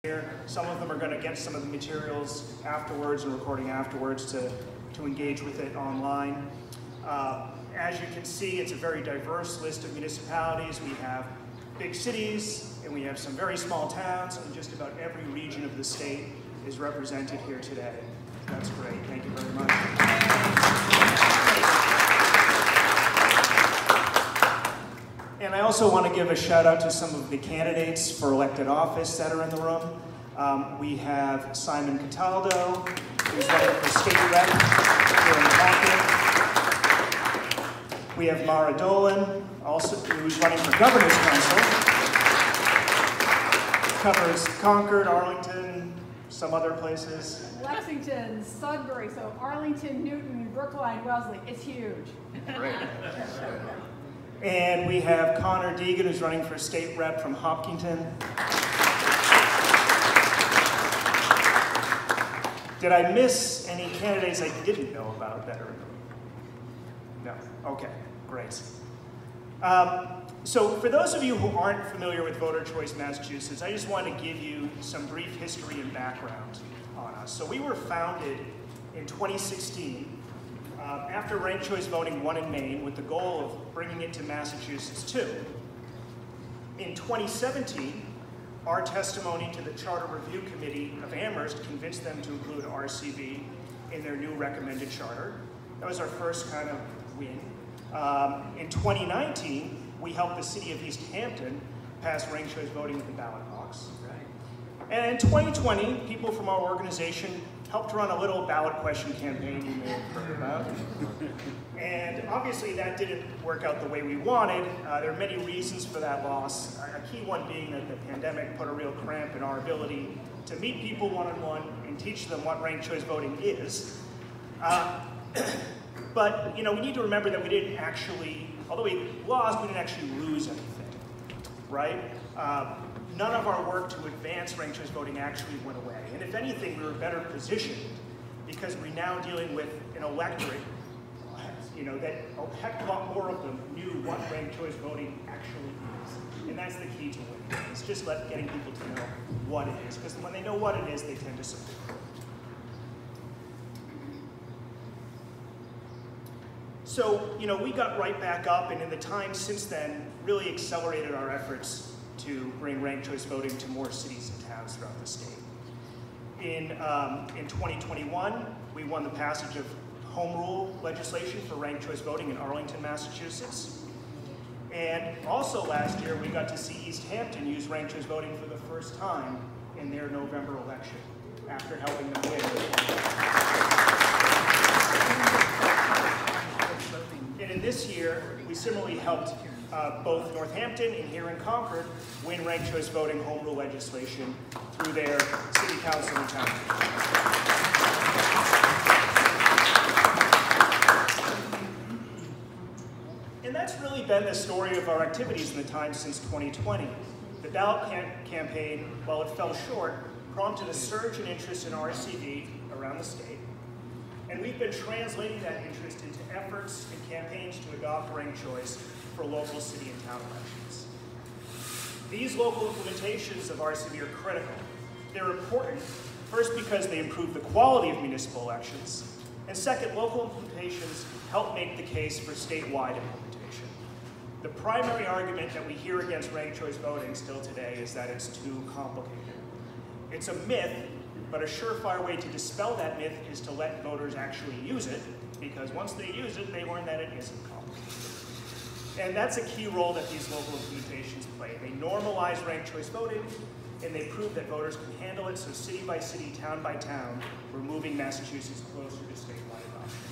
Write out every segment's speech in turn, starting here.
here. Some of them are going to get some of the materials afterwards and recording afterwards to engage with it online. As you can see, it's a very diverse list of municipalities. We have big cities, and we have some very small towns, and just about every region of the state is represented here today. That's great. Thank you very much. And I also want to give a shout out to some of the candidates for elected office that are in the room. We have Simon Cataldo, who's running for state rep here in Concord. We have Mara Dolan, also who's running for governor's council. Covers Concord, Arlington, some other places. Lexington, Sudbury, so Arlington, Newton, Brookline, Wellesley. It's huge. Great. And we have Connor Deegan, who's running for state rep from Hopkinton. Did I miss any candidates I didn't know about that are in the room? No. Okay, great. So for those of you who aren't familiar with Voter Choice Massachusetts, I just want to give you some brief history and background on us. So we were founded in 2016 after ranked choice voting won in Maine with the goal of bringing it to Massachusetts too. In 2017, our testimony to the Charter Review Committee of Amherst convinced them to include RCV in their new recommended charter. That was our first kind of win. In 2019, we helped the city of East Hampton pass ranked choice voting with the ballot box. And in 2020, people from our organization helped run a little ballot question campaign you may have heard about. And obviously that didn't work out the way we wanted. There are many reasons for that loss. A key one being that the pandemic put a real cramp in our ability to meet people one-on-one and teach them what ranked choice voting is. But we need to remember that we didn't actually, although we lost, we didn't actually lose anything, right? None of our work to advance ranked choice voting actually went away. And if anything, we were better positioned because we're now dealing with an electorate, that a heck of a lot more of them knew what ranked choice voting actually is. And that's the key to winning. It's just getting people to know what it is. Because when they know what it is, they tend to support it. So, we got right back up, and in the time since then, really accelerated our efforts to bring ranked choice voting to more cities and towns throughout the state. In 2021, we won the passage of home rule legislation for ranked choice voting in Arlington, Massachusetts. And also last year, we got to see East Hampton use ranked choice voting for the first time in their November election, after helping them win. And in this year, we similarly helped both Northampton and here in Concord win ranked choice voting home rule legislation through their city council and town. And that's really been the story of our activities in the time since 2020. The ballot campaign, while it fell short, prompted a surge in interest in RCV around the state. And we've been translating that interest into efforts and campaigns to adopt ranked choice for local city and town elections. These local implementations of RCV are critical. They're important, first because they improve the quality of municipal elections, and second, local implementations help make the case for statewide implementation. The primary argument that we hear against ranked choice voting still today is that it's too complicated. It's a myth, but a surefire way to dispel that myth is to let voters actually use it, because once they use it, they learn that it isn't complicated. And that's a key role that these local implementations play. They normalize ranked choice voting, and they prove that voters can handle it, so city by city, town by town, we're moving Massachusetts closer to statewide adoption.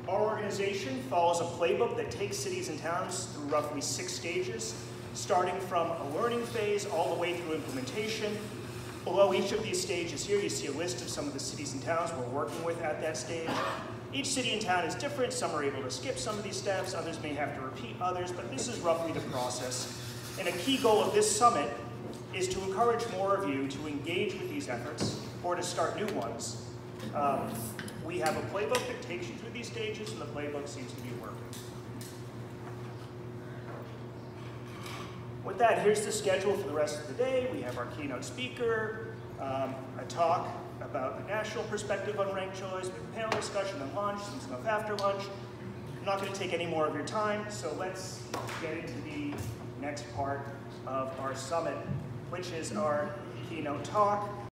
Our organization follows a playbook that takes cities and towns through roughly 6 stages, starting from a learning phase all the way through implementation. Below each of these stages here, you see a list of some of the cities and towns we're working with at that stage. Each city and town is different. Some are able to skip some of these steps. Others may have to repeat others, but this is roughly the process. And a key goal of this summit is to encourage more of you to engage with these efforts or to start new ones. We have a playbook that takes you through these stages, and the playbook seems to be working. with that, here's the schedule for the rest of the day. We have our keynote speaker, a talk about the national perspective on ranked choice, with a panel discussion at lunch, some stuff after lunch. I'm not going to take any more of your time, so let's get into the next part of our summit, which is our keynote talk.